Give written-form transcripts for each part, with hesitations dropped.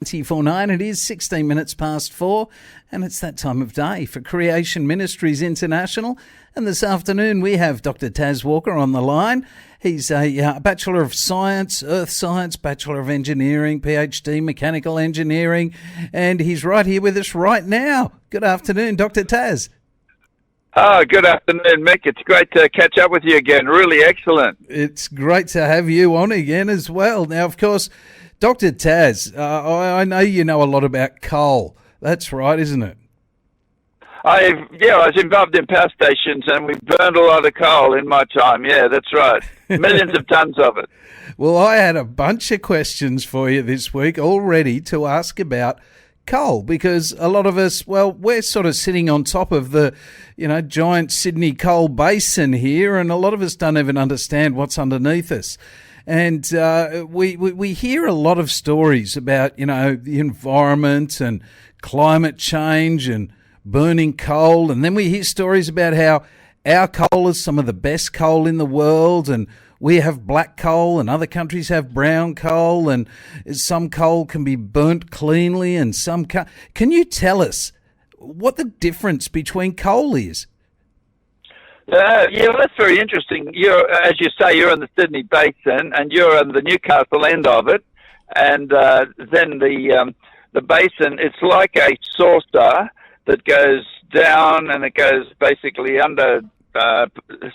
24/9. It is 16 minutes past 4, and it's that time of day for Creation Ministries International. And this afternoon we have Dr. Taz Walker on the line. He's a Bachelor of Science, Earth Science, Bachelor of Engineering, PhD, Mechanical Engineering, and he's right here with us right now. Good afternoon, Dr. Taz. Good afternoon, Mick. It's great to catch up with you again. Really excellent. It's great to have you on again as well. Now, of course, Dr. Taz, I know you know a lot about coal. That's right, isn't it? I was involved in power stations and we burned a lot of coal in my time. Yeah, that's right. Millions of tons of it. Well, I had a bunch of questions for you this week all ready to ask about coal, because a lot of us, well, we're sort of sitting on top of the, giant Sydney coal basin here, and a lot of us don't even understand what's underneath us. And we hear a lot of stories about, the environment and climate change and burning coal. And then we hear stories about how our coal is some of the best coal in the world, and we have black coal and other countries have brown coal, and some coal can be burnt cleanly and some can't. Can you tell us what the difference between coal is? Well, that's very interesting. As you say, you're in the Sydney Basin, and you're on the Newcastle end of it, and then the basin. It's like a saucer that goes down, and it goes basically under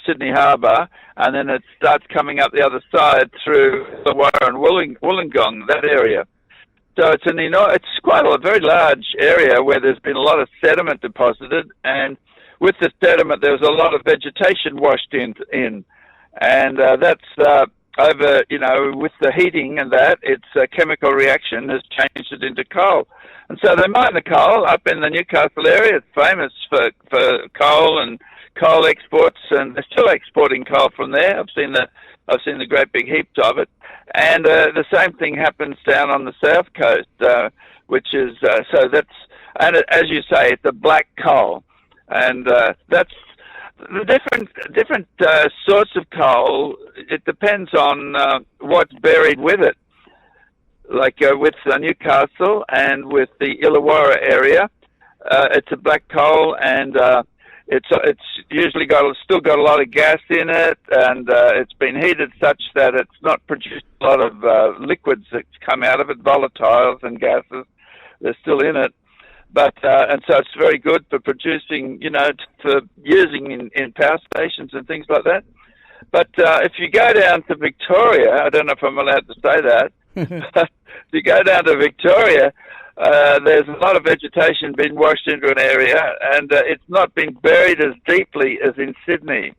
Sydney Harbour, and then it starts coming up the other side through Illawarra and Wollongong, that area. So it's quite a very large area where there's been a lot of sediment deposited, and with the sediment, there's a lot of vegetation washed in. And that's over, with the heating and that, its chemical reaction has changed it into coal. And so they mine the coal up in the Newcastle area. It's famous for coal and coal exports, and they're still exporting coal from there. I've seen the great big heaps of it. And the same thing happens down on the south coast, which is, as you say, it's a black coal. And that's the different sorts of coal. It depends on what's buried with it. Like with Newcastle and with the Illawarra area, it's a black coal, and it's usually still got a lot of gas in it, and it's been heated such that it's not produced a lot of liquids that come out of it, volatiles and gases. They're still in it. But and so it's very good for producing, for using in power stations and things like that. But if you go down to Victoria, I don't know if I'm allowed to say that. If you go down to Victoria, there's a lot of vegetation being washed into an area, and it's not been buried as deeply as in Sydney,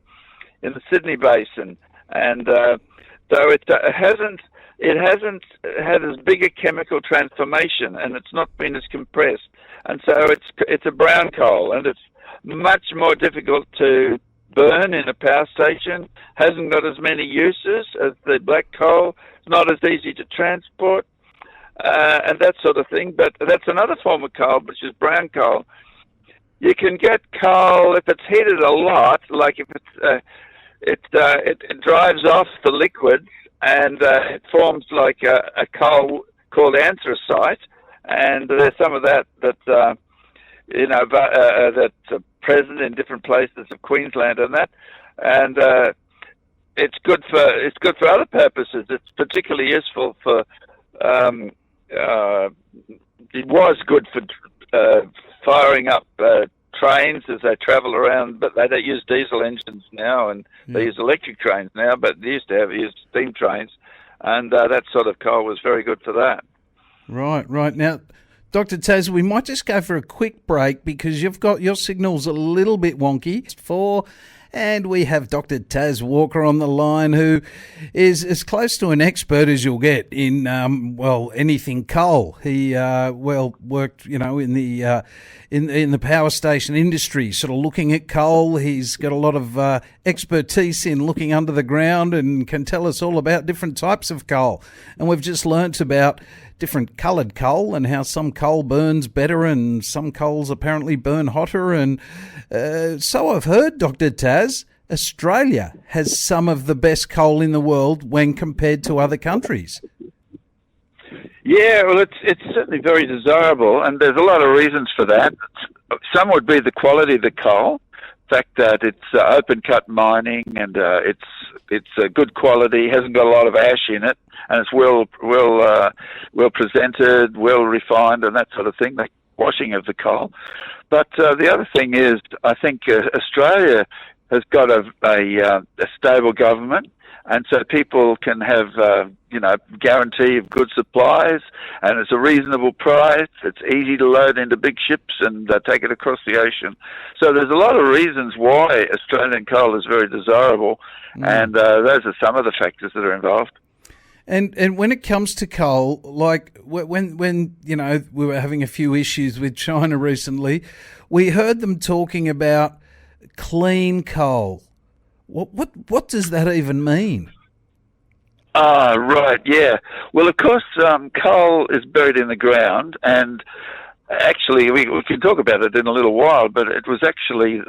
in the Sydney Basin, and so it hasn't had as big a chemical transformation, and it's not been as compressed. And so it's a brown coal, and it's much more difficult to burn in a power station, hasn't got as many uses as the black coal, it's not as easy to transport, and that sort of thing. But that's another form of coal, which is brown coal. You can get coal if it's heated a lot, like if it drives off the liquids, and it forms like a coal called anthracite. And there's some of that's present in different places of Queensland and that, and it's good for other purposes. It's particularly useful for it was good for firing up trains as they travel around, but they don't use diesel engines now, and they use electric trains now. But they used to use steam trains, and that sort of coal was very good for that. Right. Now, Dr. Taz, we might just go for a quick break because you've got your signal's a little bit wonky. And we have Dr. Taz Walker on the line, who is as close to an expert as you'll get in, anything coal. He, worked, in the power station industry, sort of looking at coal. He's got a lot of expertise in looking under the ground and can tell us all about different types of coal. And we've just learnt about different coloured coal and how some coal burns better and some coals apparently burn hotter. And so I've heard, Dr. Taz, Australia has some of the best coal in the world when compared to other countries. Yeah, well, it's certainly very desirable, and there's a lot of reasons for that. Some would be the quality of the coal, the fact that it's open cut mining, and it's good quality, hasn't got a lot of ash in it, and it's well presented, well refined, and that sort of thing. The washing of the coal. But the other thing is, I think Australia has got a stable government, and so people can have, guarantee of good supplies, and it's a reasonable price. It's easy to load into big ships and take it across the ocean. So there's a lot of reasons why Australian coal is very desirable, and those are some of the factors that are involved. And when it comes to coal, like when we were having a few issues with China recently, we heard them talking about clean coal. What does that even mean? Ah, right, yeah. Well, of course, coal is buried in the ground, and actually, we can talk about it in a little while, but it was actually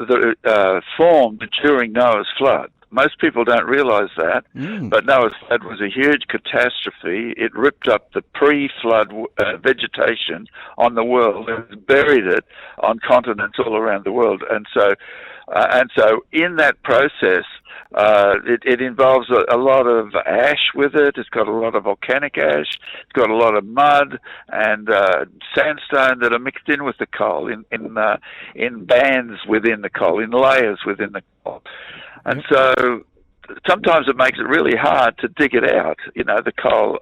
formed during Noah's flood. Most people don't realise that, but Noah's flood was a huge catastrophe. It ripped up the pre-flood vegetation on the world and buried it on continents all around the world. And so in that process, it involves a lot of ash with it. It's got a lot of volcanic ash. It's got a lot of mud and sandstone that are mixed in with the coal in bands within the coal, in layers within the coal. And so sometimes it makes it really hard to dig it out. You know, the coal,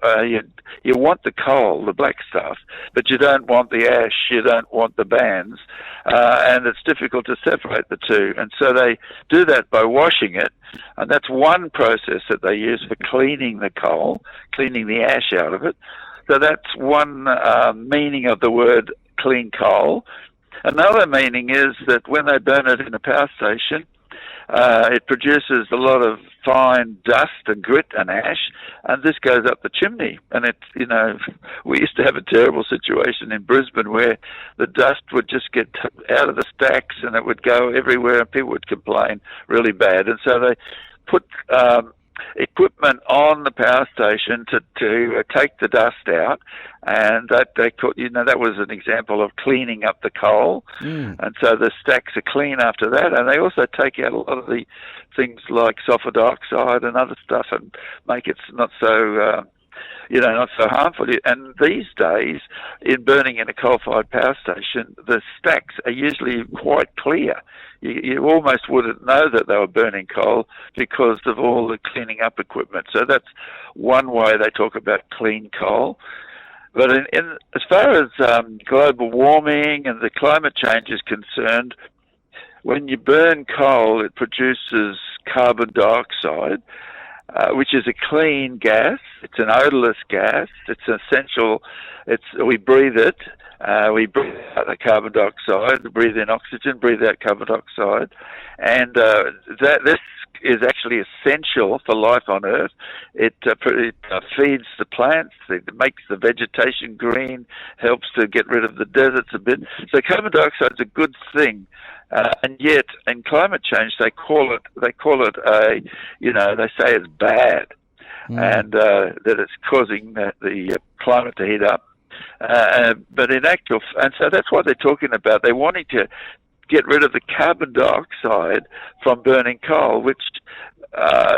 you want the coal, the black stuff, but you don't want the ash, you don't want the bands, and it's difficult to separate the two. And so they do that by washing it, and that's one process that they use for cleaning the coal, cleaning the ash out of it. So that's one meaning of the word clean coal. Another meaning is that when they burn it in a power station, it produces a lot of fine dust and grit and ash, and this goes up the chimney. And we used to have a terrible situation in Brisbane where the dust would just get out of the stacks and it would go everywhere, and people would complain really bad. And so they put equipment on the power station to take the dust out, and that was an example of cleaning up the coal. And so the stacks are clean after that, and they also take out a lot of the things like sulfur dioxide and other stuff and make it not so harmful. And these days, in burning in a coal-fired power station, the stacks are usually quite clear. You almost wouldn't know that they were burning coal because of all the cleaning up equipment. So that's one way they talk about clean coal. But as far as global warming and the climate change is concerned, when you burn coal, it produces carbon dioxide, which is a clean gas. It's an odorless gas. It's essential. We breathe it. We breathe out the carbon dioxide, breathe in oxygen, breathe out carbon dioxide, and this is actually essential for life on Earth. It feeds the plants, it makes the vegetation green, helps to get rid of the deserts a bit. So carbon dioxide is a good thing. And yet, in climate change, they say it's bad, and that it's causing the climate to heat up. But and so that's what they're talking about. They're wanting to get rid of the carbon dioxide from burning coal, which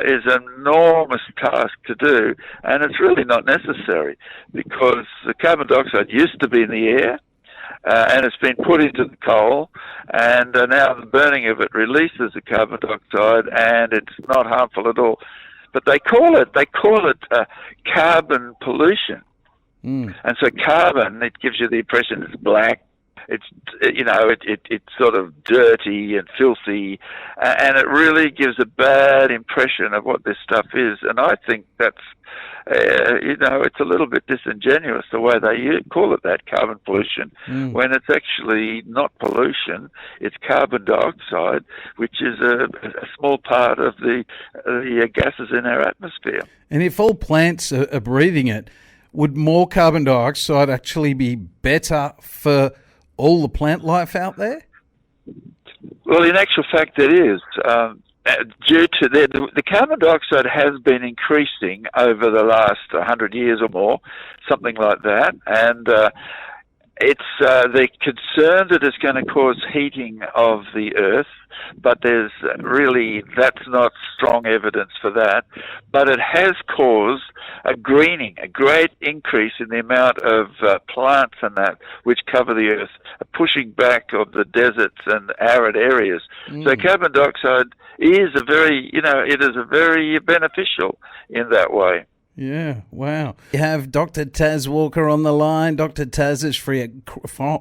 is an enormous task to do, and it's really not necessary because the carbon dioxide used to be in the air. And it's been put into the coal, and now the burning of it releases the carbon dioxide, and it's not harmful at all. But they call it carbon pollution, and so carbon, it gives you the impression it's black. It's it's sort of dirty and filthy, and it really gives a bad impression of what this stuff is. And I think that's it's a little bit disingenuous the way they call it that, carbon pollution, when it's actually not pollution. It's carbon dioxide, which is a small part of the gases in our atmosphere. And if all plants are breathing it, would more carbon dioxide actually be better for all the plant life out there? Well, in actual fact, it is. due to the carbon dioxide has been increasing over the last 100 years or more, something like that, and it's the concern that it's going to cause heating of the Earth, but that's not strong evidence for that. But it has caused a greening, a great increase in the amount of plants and that which cover the Earth, a pushing back of the deserts and arid areas. So carbon dioxide is it is a very beneficial in that way. Yeah, wow. We have Dr. Taz Walker on the line. Dr. Taz is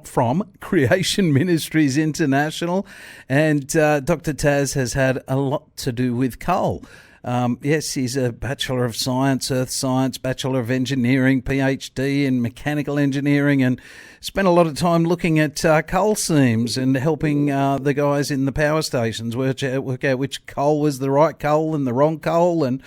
from Creation Ministries International, and Dr. Taz has had a lot to do with coal. Yes, he's a Bachelor of Science, Earth Science, Bachelor of Engineering, PhD in Mechanical Engineering, and spent a lot of time looking at coal seams and helping the guys in the power stations work out which coal was the right coal and the wrong coal. And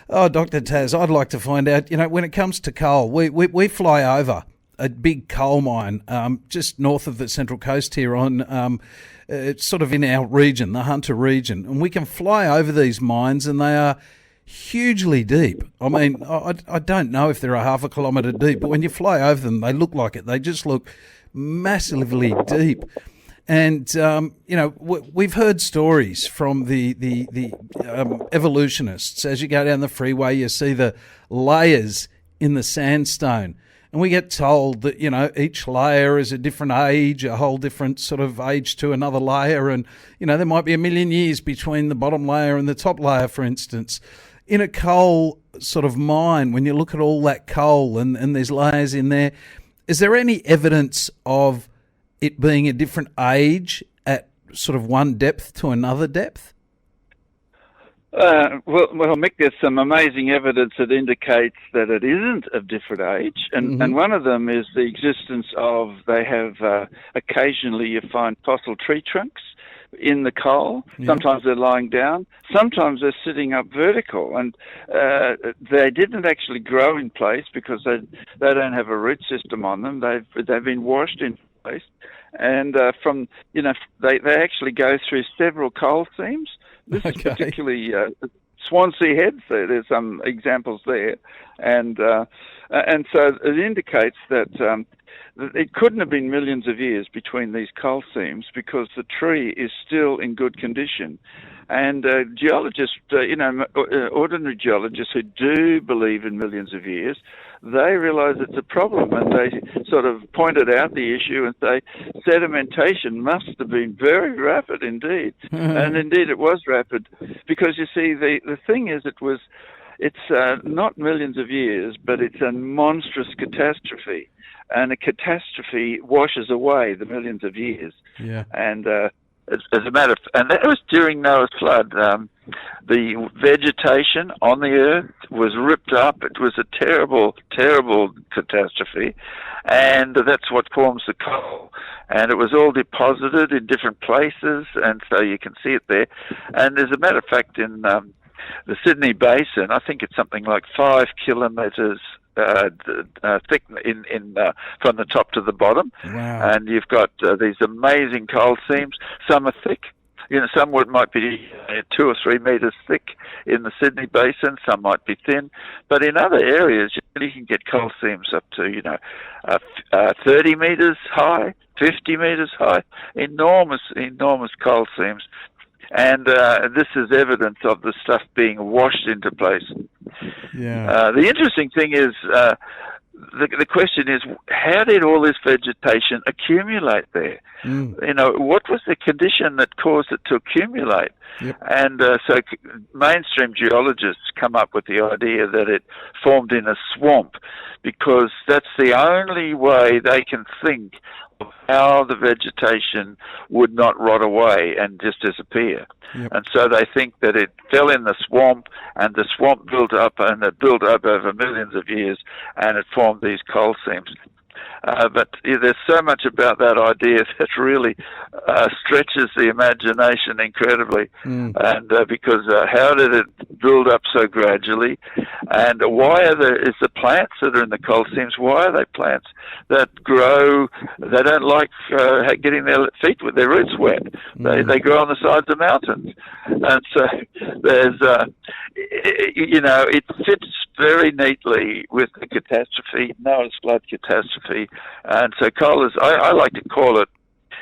oh, Dr. Taz, I'd like to find out, when it comes to coal, we fly over a big coal mine just north of the Central Coast here on it's sort of in our region, the Hunter region, and we can fly over these mines and they are hugely deep. I mean, I don't know if they're a half a kilometre deep, but when you fly over them, they look like it. They just look massively deep. And, we've heard stories from the evolutionists. As you go down the freeway, you see the layers in the sandstone. And we get told that, each layer is a different age, a whole different sort of age to another layer. And, there might be 1 million years between the bottom layer and the top layer, for instance. In a coal sort of mine, when you look at all that coal and there's layers in there, is there any evidence of it being a different age at sort of one depth to another depth? Well, Mick, there's some amazing evidence that indicates that it isn't of different age, and one of them is the existence of, they have occasionally you find fossil tree trunks in the coal. Yeah. Sometimes they're lying down, sometimes they're sitting up vertical, and they didn't actually grow in place because they don't have a root system on them. They've been washed in place, and they actually go through several coal seams. This is particularly Swansea Heads. There's some examples there, and so it indicates that it couldn't have been millions of years between these coal seams because the tree is still in good condition. And geologists, ordinary geologists who do believe in millions of years, they realize it's a problem, and they sort of pointed out the issue and say sedimentation must have been very rapid indeed. And indeed it was rapid, because you see, the thing is, it's not millions of years, but it's a monstrous catastrophe. And a catastrophe washes away the millions of years. Yeah. And as a matter of, and that was during Noah's flood. The vegetation on the earth was ripped up. It was a terrible, terrible catastrophe, and that's what forms the coal. And it was all deposited in different places, and so you can see it there. And as a matter of fact, in the Sydney Basin, I think it's something like 5 kilometres thick from the top to the bottom. Wow. And you've got these amazing coal seams. Some are thick, some might be 2 or 3 meters thick in the Sydney Basin, some might be thin, but in other areas you can get coal seams up to 30 meters high, 50 meters high, enormous coal seams. And this is evidence of the stuff being washed into place. Yeah. The interesting thing is, the question is, how did all this vegetation accumulate there? What was the condition that caused it to accumulate? Yep. And so mainstream geologists come up with the idea that it formed in a swamp, because that's the only way they can think of how the vegetation would not rot away and just disappear. Yep. And so they think that it fell in the swamp, and the swamp built up, and it built up over millions of years, and it formed these coal seams. But there's so much about that idea that really stretches the imagination incredibly. And because how did it build up so gradually? And why is the plants that are in the coal seams, why are they plants that grow? They don't like getting their feet with their roots wet. They grow on the sides of mountains. And so there's, it fits very neatly with the catastrophe, Noah's flood catastrophe. And so coal is, I like to call it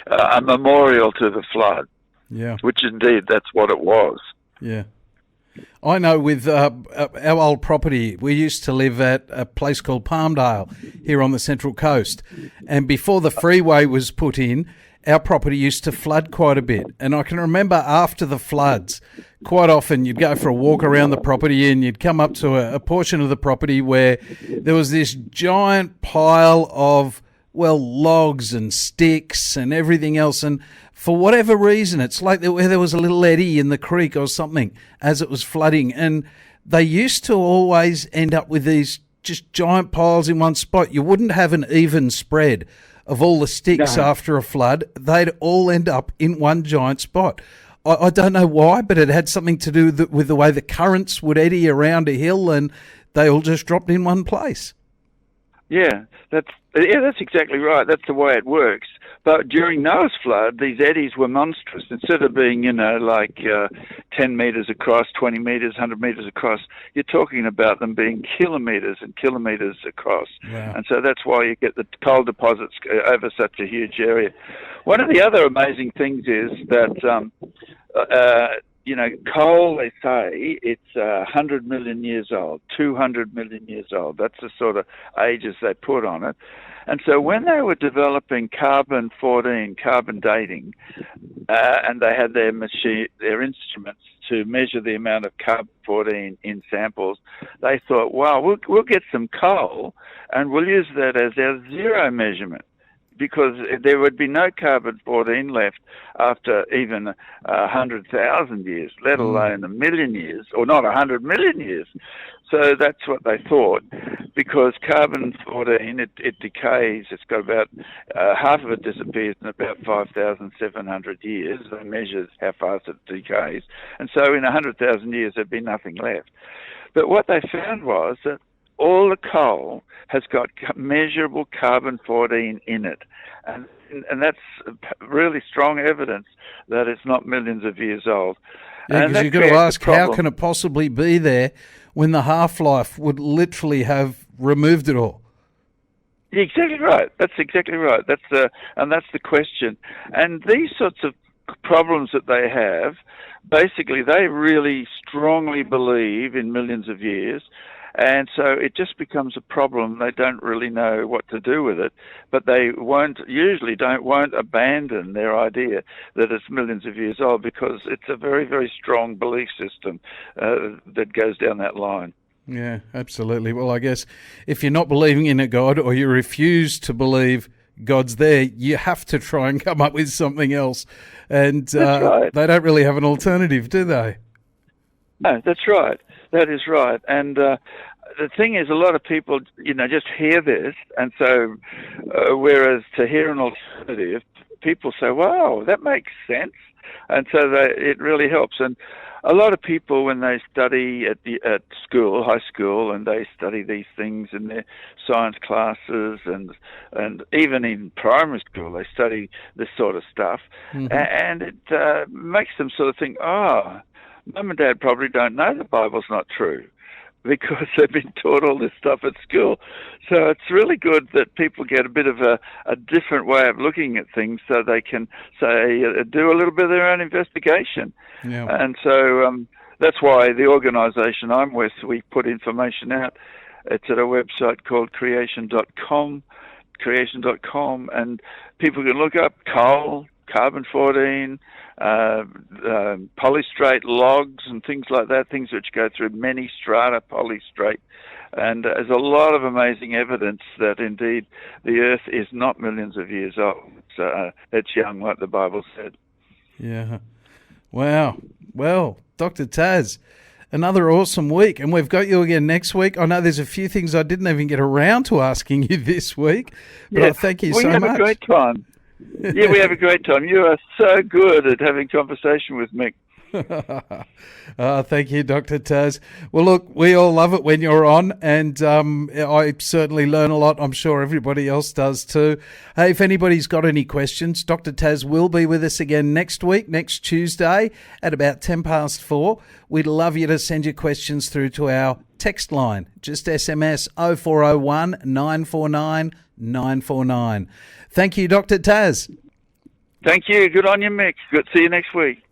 a memorial to the flood. Yeah. Which indeed, that's what it was. Yeah. I know with our old property, we used to live at a place called Palmdale here on the Central Coast. And before the freeway was put in, our property used to flood quite a bit. And I can remember after the floods, quite often you'd go for a walk around the property and you'd come up to a portion of the property where there was this giant pile of, logs and sticks and everything else. And for whatever reason, it's like there was a little eddy in the creek or something as it was flooding. And they used to always end up with these just giant piles in one spot. You wouldn't have an even spread of all the sticks after a flood. They'd all end up in one giant spot. I don't know why, but it had something to do with the way the currents would eddy around a hill, and they all just dropped in one place. Yeah, that's exactly right. That's the way it works. But during Noah's flood, these eddies were monstrous. Instead of being, 10 metres across, 20 metres, 100 metres across, you're talking about them being kilometres and kilometres across. Wow. And so that's why you get the coal deposits over such a huge area. One of the other amazing things is that, coal, they say it's 100 million years old, 200 million years old. That's the sort of ages they put on it. And so when they were developing carbon-14, carbon dating, and they had their instruments to measure the amount of carbon-14 in samples, they thought, wow, we'll get some coal and we'll use that as our zero measurement, because there would be no carbon-14 left after even 100,000 years, let alone a million years, or not 100 million years. So that's what they thought, because carbon-14, it decays. It's got about half of it disappears in about 5,700 years. They measure how fast it decays. And so in 100,000 years, there'd be nothing left. But what they found was that all the coal has got measurable carbon-14 in it. And that's really strong evidence that it's not millions of years old. Yeah, because you've got to ask, how can it possibly be there when the half-life would literally have removed it all? You're exactly right. That's exactly right. That's the question. And these sorts of problems that they have, basically, they really strongly believe in millions of years. And so it just becomes a problem. They don't really know what to do with it, but they won't abandon their idea that it's millions of years old, because it's a very, very strong belief system that goes down that line. Yeah, absolutely. Well, I guess if you're not believing in a God, or you refuse to believe God's there, you have to try and come up with something else. And that's right. They don't really have an alternative, do they? No, that's right. That is right. And the thing is, a lot of people, just hear this, and so whereas to hear an alternative, people say, wow, that makes sense. And so it really helps. And a lot of people, when they study at school, high school, and they study these things in their science classes, and even in primary school, they study this sort of stuff, and it makes them sort of think, oh, Mum and Dad probably don't know the Bible's not true, because they've been taught all this stuff at school. So it's really good that people get a bit of a different way of looking at things, so they can do a little bit of their own investigation. Yeah. And so that's why the organisation I'm with, we put information out. It's at a website called creation.com, and people can look up coal, carbon-14, polystrate logs and things like that, things which go through many strata polystrate. And there's a lot of amazing evidence that indeed the Earth is not millions of years old. It's young, like the Bible said. Yeah. Wow. Well, Dr. Taz, another awesome week. And we've got you again next week. I know there's a few things I didn't even get around to asking you this week, but I thank you so much. We have a great time. Yeah, we have a great time. You are so good at having conversation with Mick. Thank you, Dr. Taz. Well, look, we all love it when you're on, and I certainly learn a lot. I'm sure everybody else does too. Hey, if anybody's got any questions, Dr. Taz will be with us again next week, next Tuesday at about 4:10. We'd love you to send your questions through to our text line. Just SMS 0401 949 949. Thank you, Dr. Taz. Thank you. Good on you, Mick. Good to see you next week.